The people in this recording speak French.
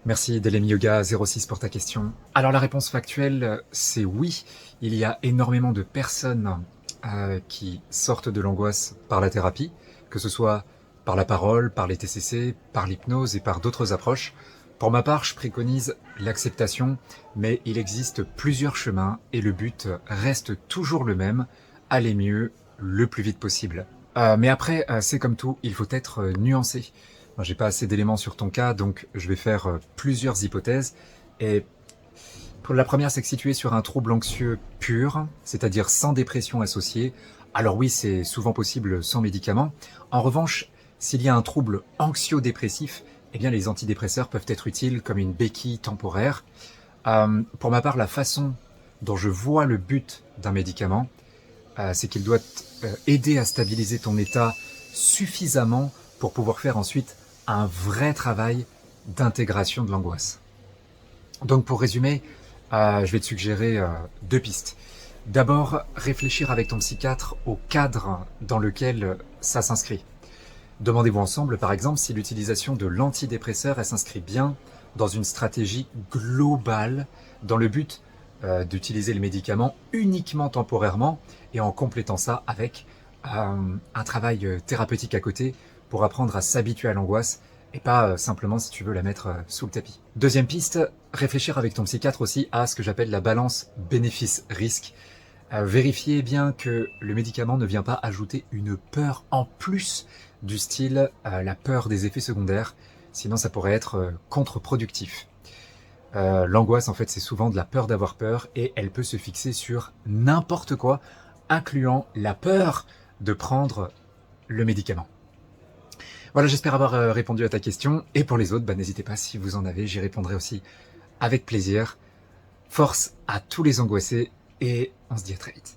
Merci Delemi Yoga 06 pour ta question. Alors la réponse factuelle, c'est oui. Il y a énormément de personnes qui sortent de l'angoisse par la thérapie, que ce soit par la parole, par les TCC, par l'hypnose et par d'autres approches. Pour ma part, je préconise l'acceptation, mais il existe plusieurs chemins et le but reste toujours le même, aller mieux le plus vite possible. Mais après, c'est comme tout, il faut être nuancé. Moi, j'ai pas assez d'éléments sur ton cas, donc je vais faire plusieurs hypothèses. Et pour la première, c'est que si tu es sur un trouble anxieux pur, c'est-à-dire sans dépression associée, alors oui, c'est souvent possible sans médicaments. En revanche, s'il y a un trouble anxio-dépressif, eh bien les antidépresseurs peuvent être utiles comme une béquille temporaire. Pour ma part, la façon dont je vois le but d'un médicament, c'est qu'il doit aider à stabiliser ton état suffisamment pour pouvoir faire ensuite un vrai travail d'intégration de l'angoisse. Donc pour résumer, je vais te suggérer deux pistes. D'abord, réfléchir avec ton psychiatre au cadre dans lequel ça s'inscrit. Demandez-vous ensemble, par exemple, si l'utilisation de l'antidépresseur elle s'inscrit bien dans une stratégie globale dans le but d'utiliser le médicament uniquement temporairement et en complétant ça avec un travail thérapeutique à côté pour apprendre à s'habituer à l'angoisse et pas simplement, si tu veux, la mettre sous le tapis. Deuxième piste, réfléchir avec ton psychiatre aussi à ce que j'appelle la balance bénéfice-risque. Vérifiez bien que le médicament ne vient pas ajouter une peur en plus du style la peur des effets secondaires, sinon ça pourrait être contre-productif. L'angoisse, en fait, c'est souvent de la peur d'avoir peur et elle peut se fixer sur n'importe quoi, incluant la peur de prendre le médicament. Voilà, j'espère avoir répondu à ta question. Et pour les autres, n'hésitez pas, si vous en avez, j'y répondrai aussi avec plaisir. Force à tous les angoissés et on se dit à très vite.